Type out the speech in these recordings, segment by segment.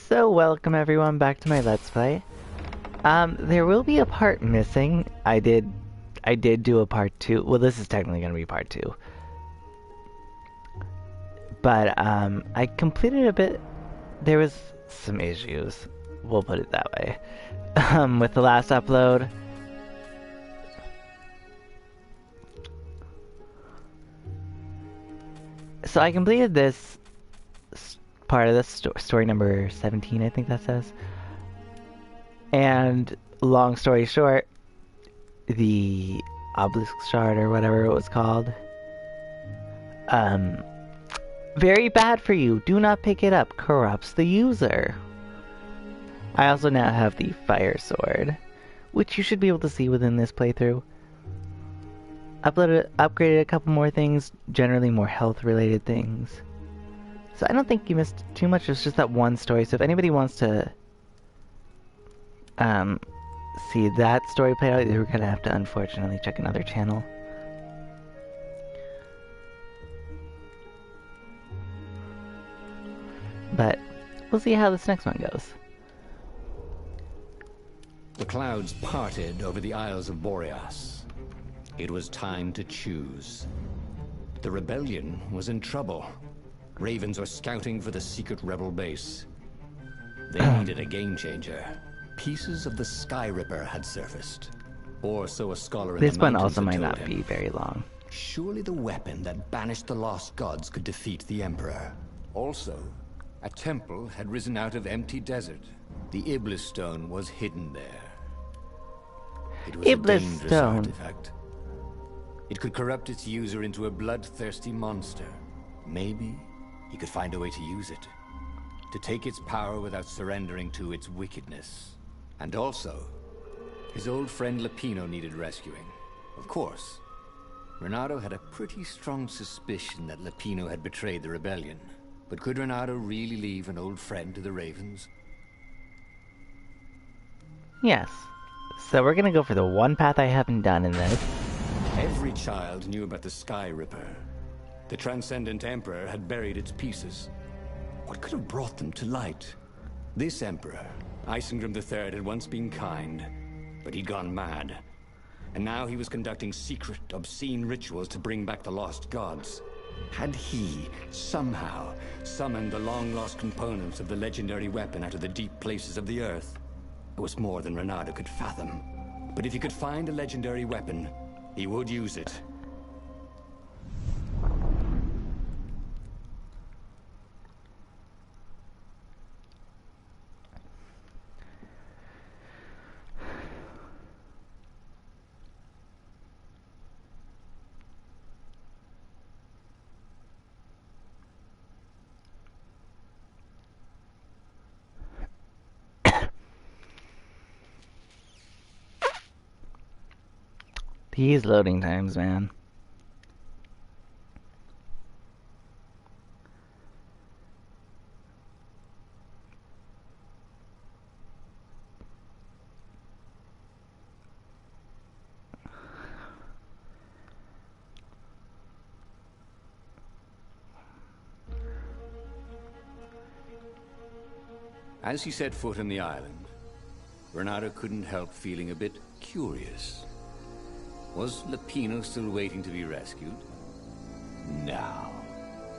So welcome everyone back to my Let's Play. There will be a part missing. I did do a part 2. Well, this is technically going to be part 2. But, I completed a bit. There was some issues. We'll put it that way. With the last upload. So I completed this part of the story number 17, I think that says. And long story short, the obelisk shard or whatever it was called, very bad for you. Do not pick it up. Corrupts the user. I also now have the fire sword, which you should be able to see within this playthrough. Upgraded a couple more things, generally more health related things. So I don't think you missed too much. It's just that one story. So if anybody wants to see that story play out, you're gonna have to unfortunately check another channel. But we'll see how this next one goes. The clouds parted over the Isles of Boreas. It was time to choose. The rebellion was in trouble. Ravens were scouting for the secret rebel base. They needed a game changer. Pieces of the Sky Ripper had surfaced. Or so a scholar in This the one mountains also had might told not him. be very long. Surely the weapon that banished the lost gods could defeat the Emperor. Also, a temple had risen out of empty desert. The Iblis Stone was hidden there. It was Iblis a dangerous Stone. artifact. It could corrupt its user into a bloodthirsty monster. Maybe he could find a way to use it. To take its power without surrendering to its wickedness. And also, his old friend Lupino needed rescuing. Of course, Renato had a pretty strong suspicion that Lupino had betrayed the rebellion. But could Renato really leave an old friend to the Ravens? Yes. So we're gonna go for the one path I haven't done in this. Every child knew about the Sky Ripper. The Transcendent Emperor had buried its pieces. What could have brought them to light? This Emperor, Isengrim III, had once been kind, but he'd gone mad. And now he was conducting secret, obscene rituals to bring back the lost gods. Had he, somehow, summoned the long-lost components of the legendary weapon out of the deep places of the earth? It was more than Renato could fathom. But if he could find a legendary weapon, he would use it. These loading times, man. As he set foot on the island, Renato couldn't help feeling a bit curious. Was Lupino still waiting to be rescued? No.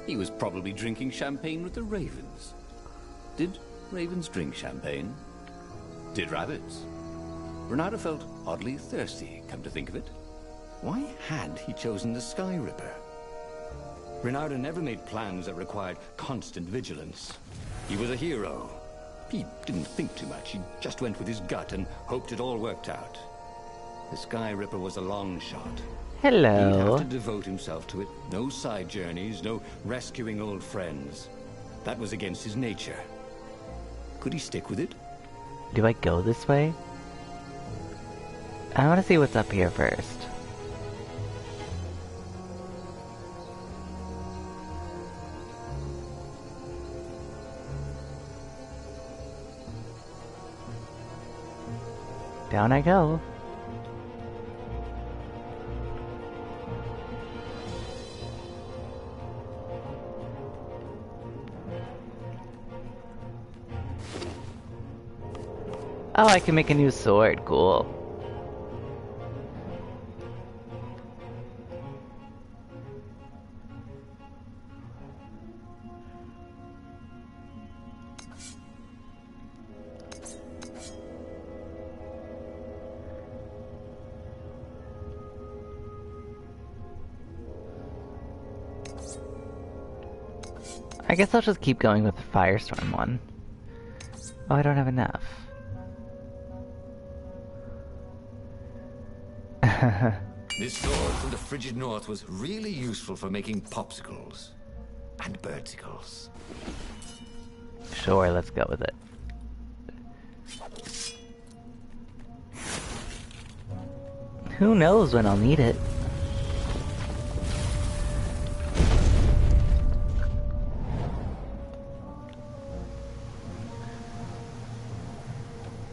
He was probably drinking champagne with the ravens. Did ravens drink champagne? Did rabbits? Renato felt oddly thirsty, come to think of it. Why had he chosen the Sky Ripper? Renato never made plans that required constant vigilance. He was a hero. He didn't think too much. He just went with his gut and hoped it all worked out. The Sky Ripper was a long shot. Hello. He'd have to devote himself to it. No side journeys, no rescuing old friends. That was against his nature. Could he stick with it? Do I go this way? I want to see what's up here first. Down I go. Oh, I can make a new sword. Cool. I guess I'll just keep going with the Firestorm one. Oh, I don't have enough. This sword from the frigid north was really useful for making popsicles. And birdicles. Sure, let's go with it. Who knows when I'll need it?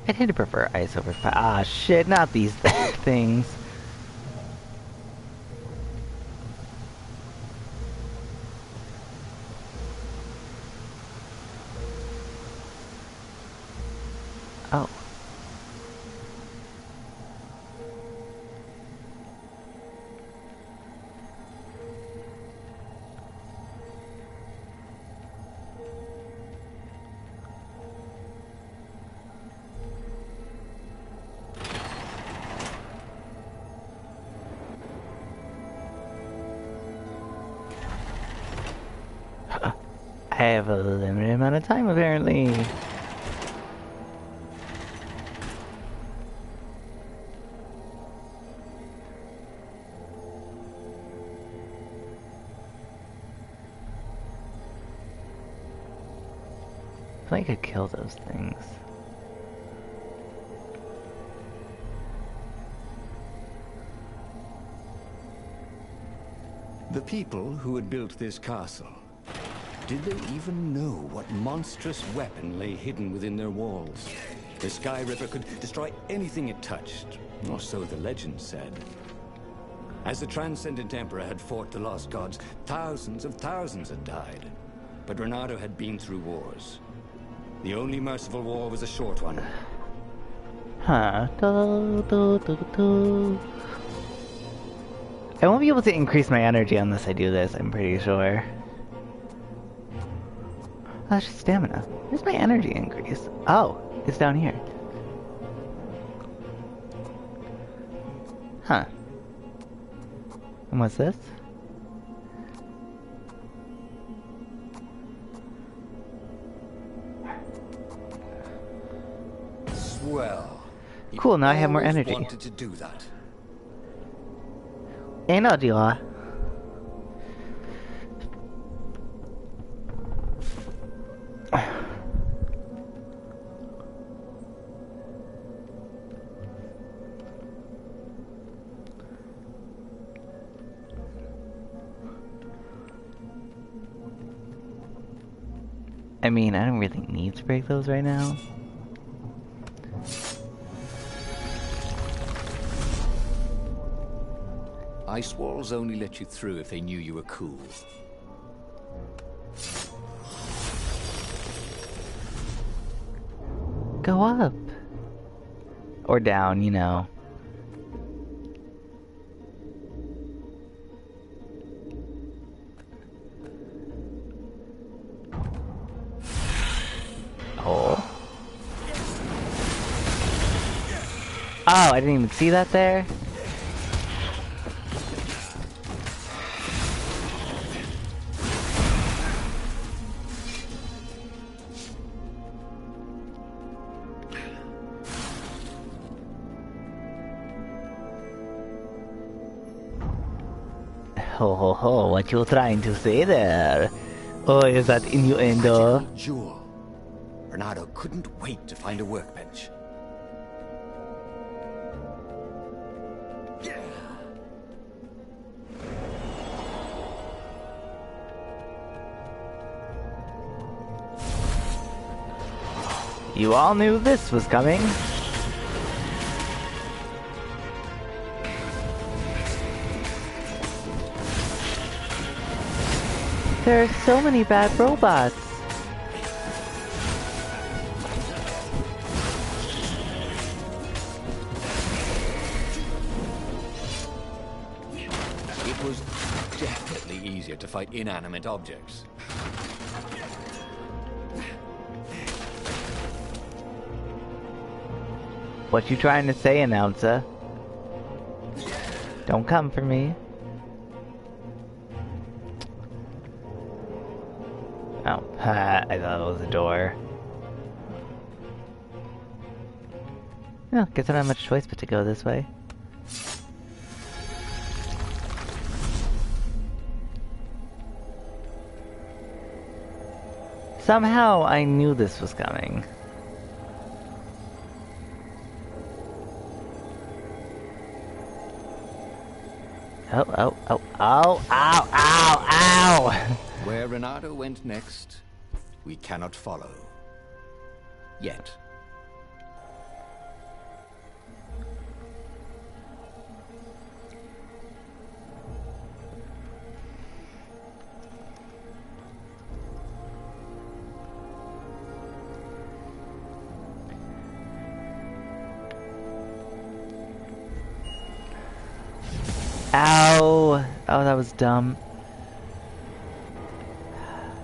I tend to prefer ice over fire. Ah, shit, not these things. Oh. I have a limited amount of time, apparently. I think I could kill those things. The people who had built this castle, did they even know what monstrous weapon lay hidden within their walls? The Sky Ripper could destroy anything it touched, or so the legend said. As the Transcendent Emperor had fought the Lost Gods, thousands of thousands had died. But Renato had been through wars. The only merciful war was a short one. Huh. I won't be able to increase my energy unless I do this, I'm pretty sure. Oh, that's just stamina. Where's my energy increase? Oh, it's down here. Huh. And what's this? Swell. Cool, now I have more energy. Wanted to do that. Energia. I mean, I don't really need to break those right now. Ice walls only let you through if they knew you were cool. Go up. Or down, you know. Oh. Oh, I didn't even see that there. Ho ho ho, what you trying to say there? Oh, is that innuendo? Jewel. Renato couldn't wait to find a workbench. You all knew this was coming. There are so many bad robots. fight inanimate objects. What you trying to say, announcer? Don't come for me. Oh, I thought it was a door. Oh, guess I don't have much choice but to go this way. Somehow I knew this was coming. Oh, oh, oh, oh, ow, ow, ow! Where Renato went next, we cannot follow. Yet. Ow! Oh, that was dumb.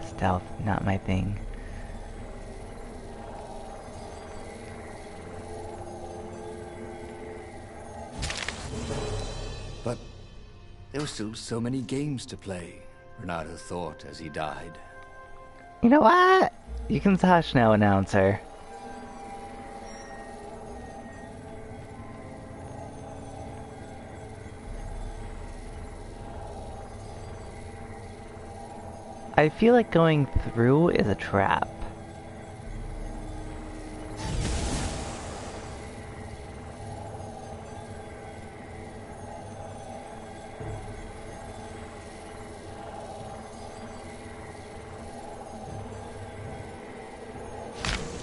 Stealth, not my thing. But there were still so many games to play, Renato thought as he died. You know what? You can hush now, announcer. I feel like going through is a trap.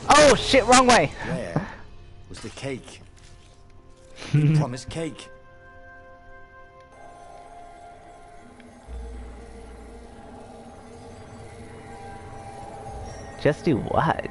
Oh shit, wrong way! Where was the cake? The promised cake. Just do what?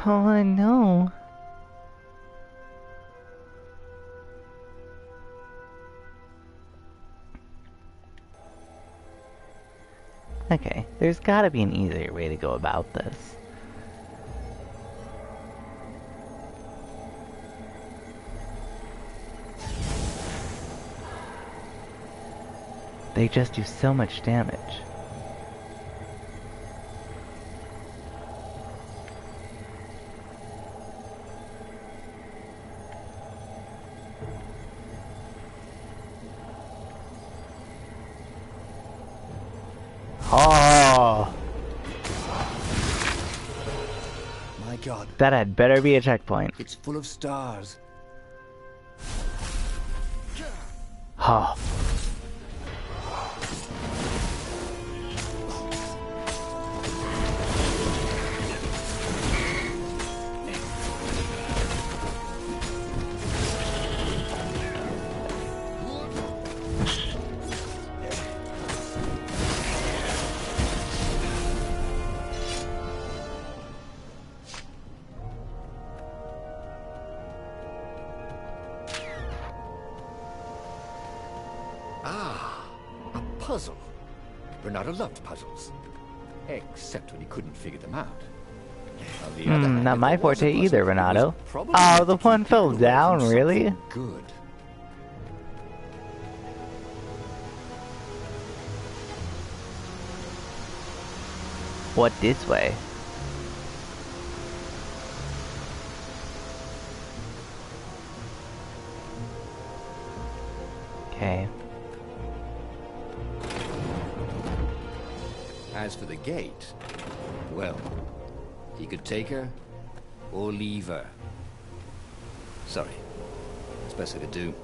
Oh, I know. Okay, there's gotta be an easier way to go about this. They just do so much damage. Oh! My God. That had better be a checkpoint. It's full of stars. Oh. Puzzle. Renato loved puzzles. Except when he couldn't figure them out. On the other hand, Not if my there was a forte puzzle, either, it was Renato. probably Oh, meant the to keep one people fell away down, from really? something good. What this way? Okay. As for the gate, well, he could take her or leave her. Sorry, it's best I could do.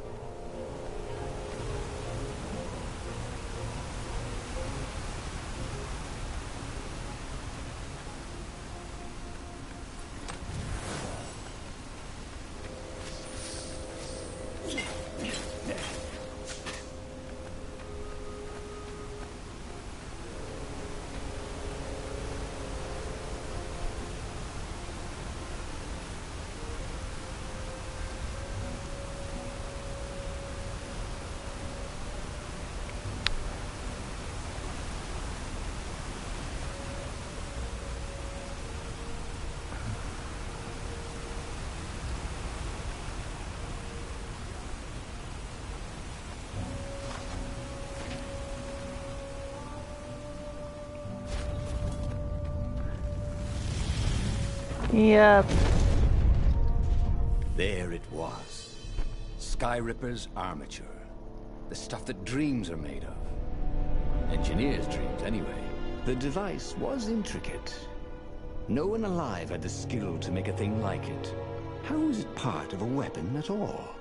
Yep. There it was. Skyripper's armature. The stuff that dreams are made of. Engineers' dreams, anyway. The device was intricate. No one alive had the skill to make a thing like it. How was it part of a weapon at all?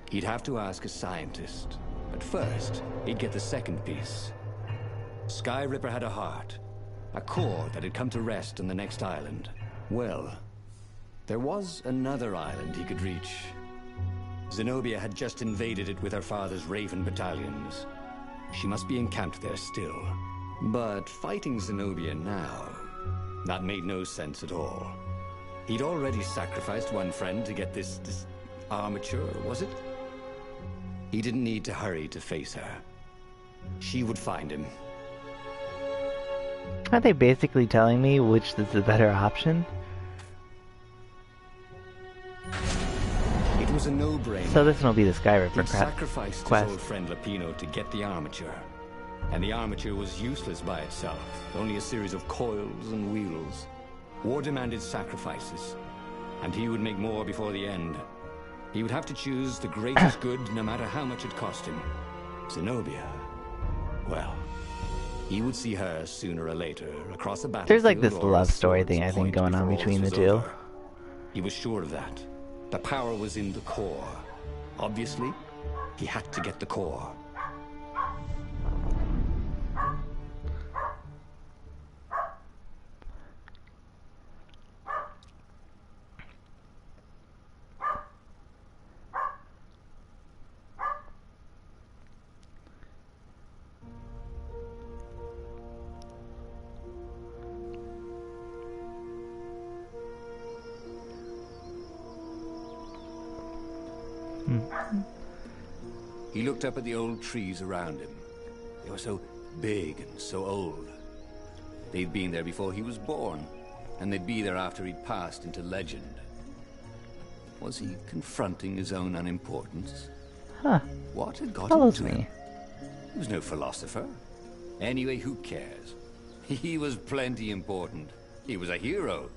He'd have to ask a scientist. But first, he'd get the second piece. Skyripper had a heart. A core that had come to rest on the next island. Well, there was another island he could reach. Zenobia had just invaded it with her father's Raven battalions. She must be encamped there still. But fighting Zenobia now, that made no sense at all. He'd already sacrificed one friend to get this armature, was it? He didn't need to hurry to face her. She would find him. Are they basically telling me which is the better option? It was a no-brainer. So this will be the Skyripper He'd sacrificed quest. his old friend Lepino to get the armature. And the armature was useless by itself. Only a series of coils and wheels. War demanded sacrifices. And he would make more before the end. He would have to choose the greatest good no matter how much it cost him. Zenobia. Well, he would see her sooner or later across the battlefield. There's like this or love a story sword's thing I think point going on before between all the was two. over. He was sure of that. The power was in the core. Obviously, he had to get the core. He looked up at the old trees around him. They were so big and so old. They'd been there before he was born, and they'd be there after he'd passed into legend. Was he confronting his own unimportance? Huh. What had got Follows into him? me. He was no philosopher. Anyway, who cares? He was plenty important. He was a hero,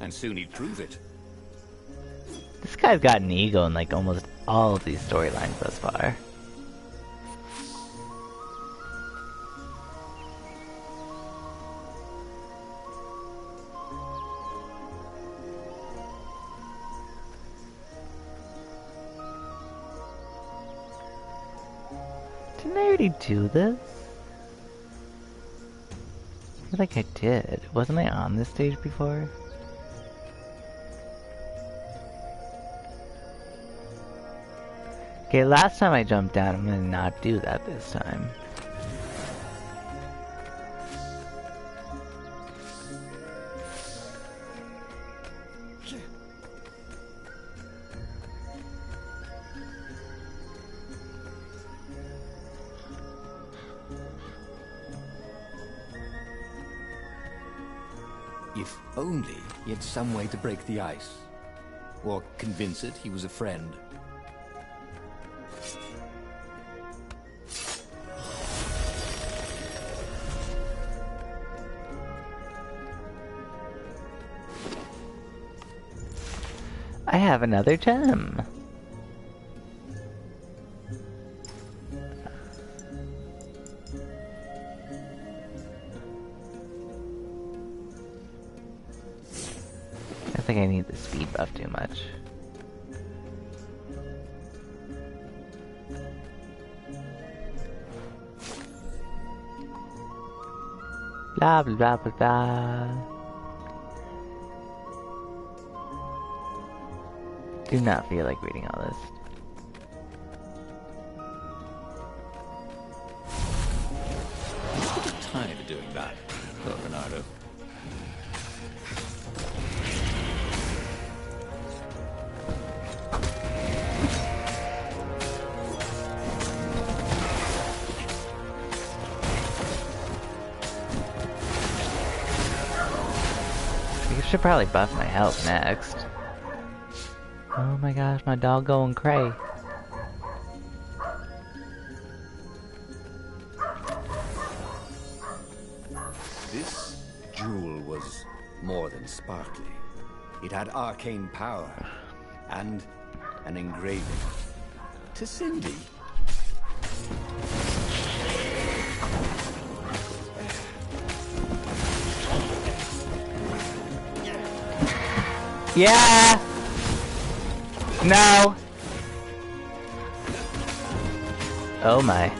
and soon he'd prove it. This guy's got an ego in like almost all of these storylines thus far. Didn't I already do this? I feel like I did. Wasn't I on this stage before? Okay, last time I jumped down, I'm gonna not do that this time. If only he had some way to break the ice. Or convince it he was a friend. I have another gem. I think I need the speed buff too much. Blah blah blah blah blah. Do not feel like reading all this. What's the time for doing that, Leonardo? I should probably buff my health next. Oh my gosh, my dog going cray. This jewel was More than sparkly. It had arcane power. And an engraving. To Cindy. Yeah! No! Oh my.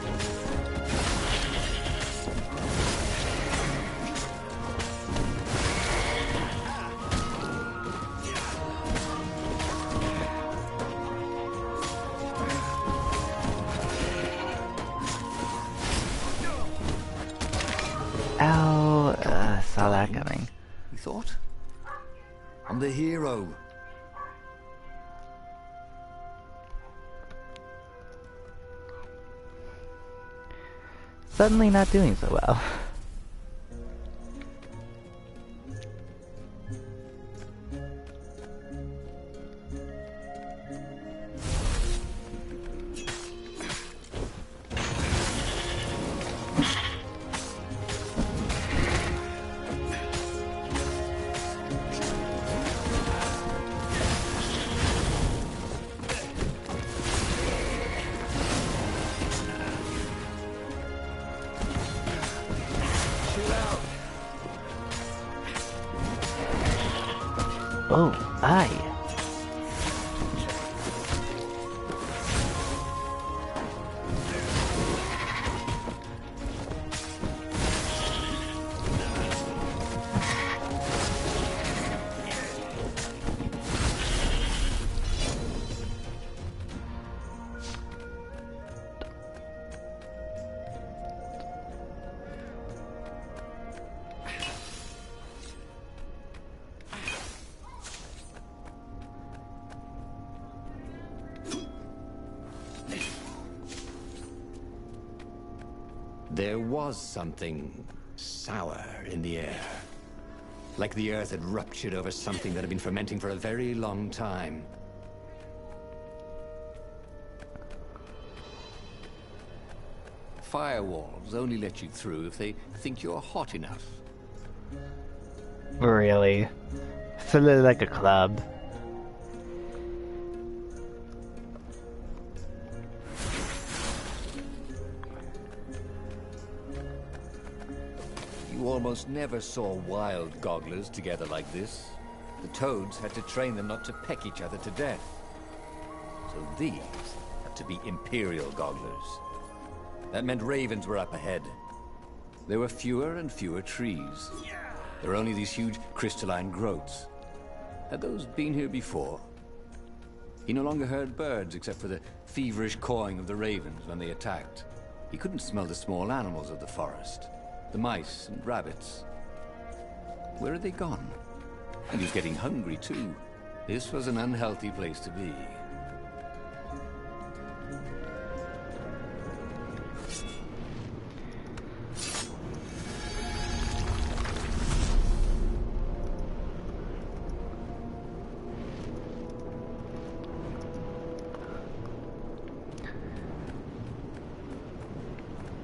Ow, saw that coming. You thought? I'm the hero. Suddenly not doing so well. Oh, aye. There was something sour in the air. Like the earth had ruptured over something that had been fermenting for a very long time. Firewalls only let you through if they think you're hot enough. Really? It's a little like a club. You almost never saw wild gogglers together like this. The toads had to train them not to peck each other to death. So these had to be Imperial gogglers. That meant ravens were up ahead. There were fewer and fewer trees. There were only these huge crystalline growths. Had those been here before? He no longer heard birds except for the feverish cawing of the ravens when they attacked. He couldn't smell the small animals of the forest. The mice and rabbits. Where had they gone? And he was getting hungry too. This was an unhealthy place to be.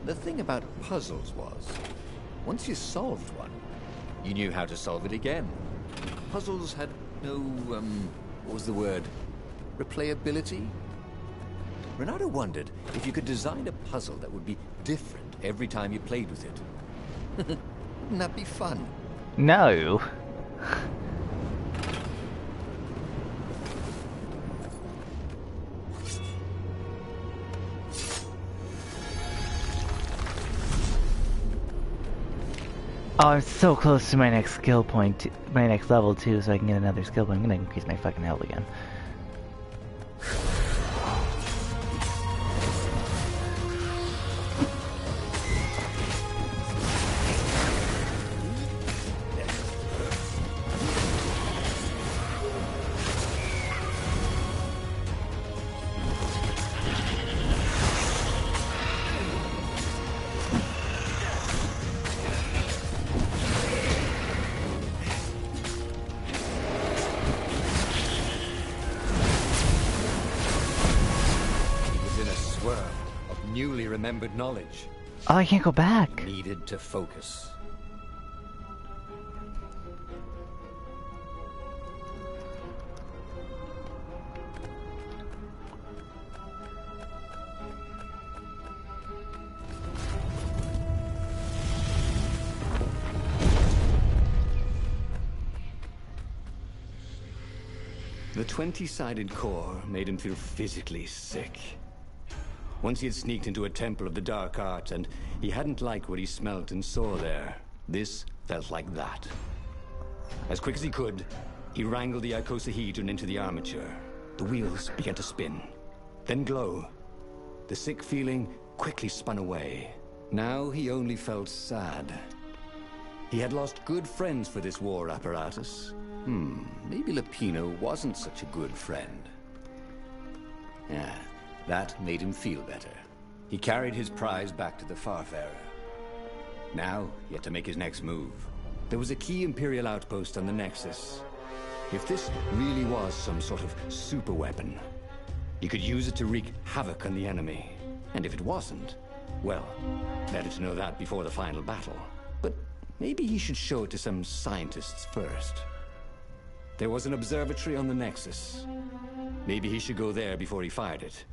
The thing about puzzles was, once you solved one, you knew how to solve it again. Puzzles had no, what was the word? Replayability? Renato wondered if you could design a puzzle that would be different every time you played with it. Wouldn't that be fun? No. Oh, I'm so close to my next skill point, my next level too, so I can get another skill point. I'm gonna increase my fucking health again. Remembered knowledge. Oh, I can't go back. Needed to focus. The 20-sided core made him feel physically sick. Once he had sneaked into a temple of the dark art, and he hadn't liked what he smelt and saw there. This felt like that. As quick as he could, he wrangled the icosahedron into the armature. The wheels began to spin, then glow. The sick feeling quickly spun away. Now he only felt sad. He had lost good friends for this war apparatus. Maybe Lepino wasn't such a good friend. Yeah, that made him feel better. He carried his prize back to the Farfarer. Now, he had to make his next move. There was a key Imperial outpost on the Nexus. If this really was some sort of super weapon, he could use it to wreak havoc on the enemy. And if it wasn't, well, better to know that before the final battle. But maybe he should show it to some scientists first. There was an observatory on the Nexus. Maybe he should go there before he fired it.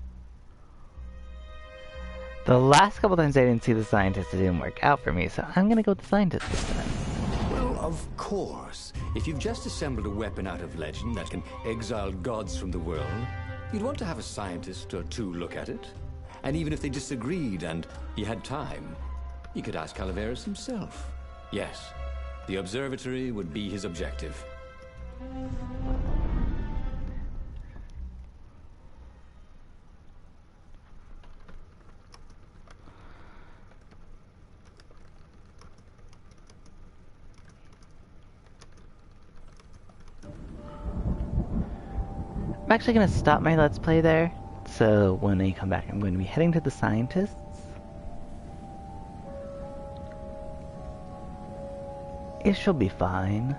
The last couple times I didn't see the scientist, it didn't work out for me, so I'm gonna go with the scientist this time. Well, of course. If you've just assembled a weapon out of legend that can exile gods from the world, you'd want to have a scientist or two look at it. And even if they disagreed and he had time, he could ask Calaveras himself. Yes, the observatory would be his objective. I'm actually going to stop my Let's Play there, so when I come back I'm going to be heading to the scientists. It shall be fine.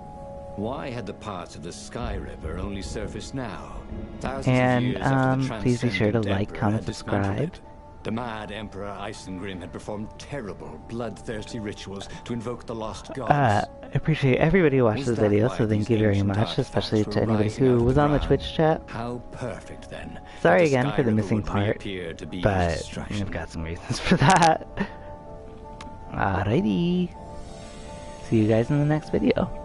Why had the parts of the Sky River only surfaced now? Thousands And, of years after the please be sure to Transcendent like, Emperor comment, had dismantled subscribe. it. The mad Emperor Isengrim had performed terrible, bloodthirsty rituals to invoke the lost gods. I appreciate everybody who watched Was this that video, why so thank these you very ancient much, artifacts especially were to anybody rising out who of was the on the ground? Twitch chat. How perfect, then. Sorry that the again Sky for the River missing would part, reappear to be his but destruction. I've got some reasons for that. Alrighty. See you guys in the next video.